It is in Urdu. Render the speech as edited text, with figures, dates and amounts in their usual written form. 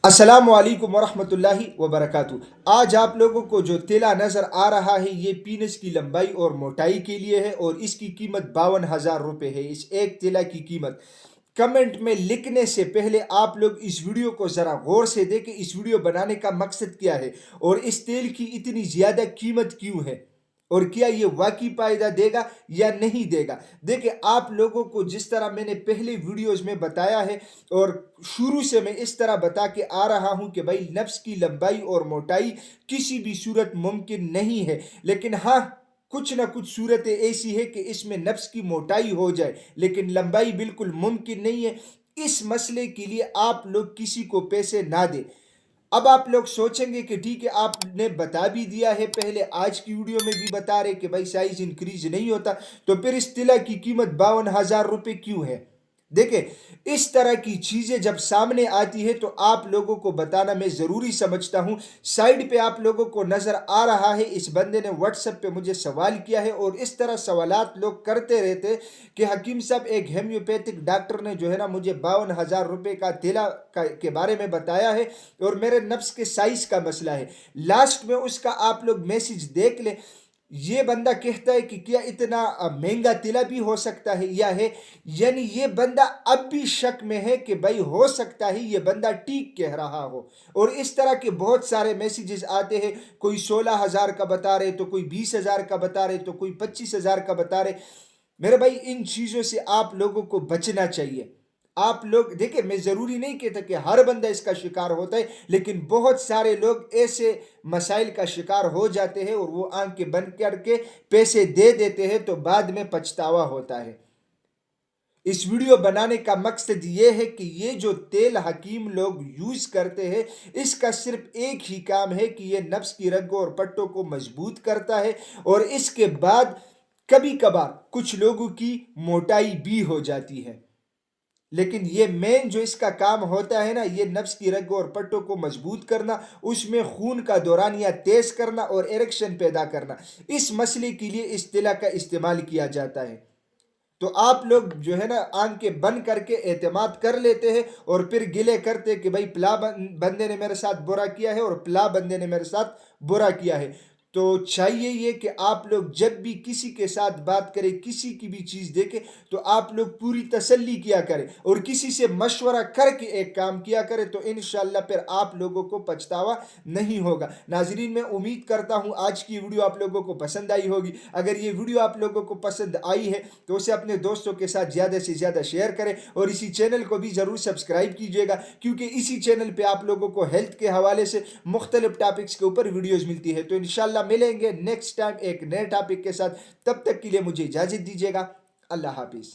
السلام علیکم ورحمۃ اللہ وبرکاتہ۔ آج آپ لوگوں کو جو تیلا نظر آ رہا ہے یہ پینس کی لمبائی اور موٹائی کے لیے ہے اور اس کی قیمت 52,000 روپے ہے۔ اس ایک تیلا کی قیمت کمنٹ میں لکھنے سے پہلے آپ لوگ اس ویڈیو کو ذرا غور سے دیکھیں، اس ویڈیو بنانے کا مقصد کیا ہے اور اس تیل کی اتنی زیادہ قیمت کیوں ہے اور کیا یہ واقعی فائدہ دے گا یا نہیں دے گا۔ دیکھیں، آپ لوگوں کو جس طرح میں نے پہلے ویڈیوز میں بتایا ہے اور شروع سے میں اس طرح بتا کے آ رہا ہوں کہ بھائی نفس کی لمبائی اور موٹائی کسی بھی صورت ممکن نہیں ہے، لیکن ہاں کچھ نہ کچھ صورتیں ایسی ہے کہ اس میں نفس کی موٹائی ہو جائے لیکن لمبائی بالکل ممکن نہیں ہے۔ اس مسئلے کے لیے آپ لوگ کسی کو پیسے نہ دیں۔ اب آپ لوگ سوچیں گے کہ ٹھیک ہے، آپ نے بتا بھی دیا ہے پہلے، آج کی ویڈیو میں بھی بتا رہے کہ بھائی سائز انکریز نہیں ہوتا، تو پھر اس تلا کی قیمت 52,000 روپے کیوں ہے؟ دیکھیں، اس طرح کی چیزیں جب سامنے آتی ہے تو آپ لوگوں کو بتانا میں ضروری سمجھتا ہوں۔ سائیڈ پہ آپ لوگوں کو نظر آ رہا ہے، اس بندے نے واٹس ایپ پہ مجھے سوال کیا ہے اور اس طرح سوالات لوگ کرتے رہتے کہ حکیم صاحب ایک ہیمیوپیتھک ڈاکٹر نے جو ہے نا مجھے 52,000 روپے کا تیلا کے بارے میں بتایا ہے اور میرے نفس کے سائز کا مسئلہ ہے۔ لاسٹ میں اس کا آپ لوگ میسج دیکھ لیں۔ یہ بندہ کہتا ہے کہ کیا اتنا مہنگا تیلا بھی ہو سکتا ہے یا ہے، یعنی یہ بندہ اب بھی شک میں ہے کہ بھائی ہو سکتا ہے یہ بندہ ٹھیک کہہ رہا ہو۔ اور اس طرح کے بہت سارے میسیجز آتے ہیں، کوئی 16,000 کا بتا رہے تو کوئی 20,000 کا بتا رہے تو کوئی 25,000 کا بتا رہے۔ میرے بھائی ان چیزوں سے آپ لوگوں کو بچنا چاہیے۔ آپ لوگ دیکھیں، میں ضروری نہیں کہتا کہ ہر بندہ اس کا شکار ہوتا ہے، لیکن بہت سارے لوگ ایسے مسائل کا شکار ہو جاتے ہیں اور وہ آنکھیں بند کر کے پیسے دے دیتے ہیں تو بعد میں پچھتاوا ہوتا ہے۔ اس ویڈیو بنانے کا مقصد یہ ہے کہ یہ جو تیل حکیم لوگ یوز کرتے ہیں اس کا صرف ایک ہی کام ہے کہ یہ نفس کی رگوں اور پٹوں کو مضبوط کرتا ہے اور اس کے بعد کبھی کبھار کچھ لوگوں کی موٹائی بھی ہو جاتی ہے، لیکن یہ مین جو اس کا کام ہوتا ہے نا، یہ نفس کی رگوں اور پٹوں کو مضبوط کرنا، اس میں خون کا دورانیہ تیز کرنا اور ایرکشن پیدا کرنا، اس مسئلے کے لیے اس تیلا کا استعمال کیا جاتا ہے۔ تو آپ لوگ جو ہے نا آنکھیں بند کر کے اعتماد کر لیتے ہیں اور پھر گلے کرتے کہ بھائی پلا بندے نے میرے ساتھ برا کیا ہے اور پلا بندے نے میرے ساتھ برا کیا ہے۔ تو چاہیے یہ کہ آپ لوگ جب بھی کسی کے ساتھ بات کریں، کسی کی بھی چیز دیکھیں تو آپ لوگ پوری تسلی کیا کریں اور کسی سے مشورہ کر کے ایک کام کیا کریں، تو انشاءاللہ پھر آپ لوگوں کو پچھتاوا نہیں ہوگا۔ ناظرین، میں امید کرتا ہوں آج کی ویڈیو آپ لوگوں کو پسند آئی ہوگی۔ اگر یہ ویڈیو آپ لوگوں کو پسند آئی ہے تو اسے اپنے دوستوں کے ساتھ زیادہ سے زیادہ شیئر کریں اور اسی چینل کو بھی ضرور سبسکرائب کیجیے گا، کیونکہ اسی چینل پہ آپ لوگوں کو ہیلتھ کے حوالے سے مختلف ٹاپکس کے اوپر ویڈیوز ملتی ہے۔ تو انشاءاللہ ملیں گے نیکسٹ ٹائم ایک نئے ٹاپک کے ساتھ، تب تک کے لیے مجھے اجازت دیجیے گا۔ اللہ حافظ۔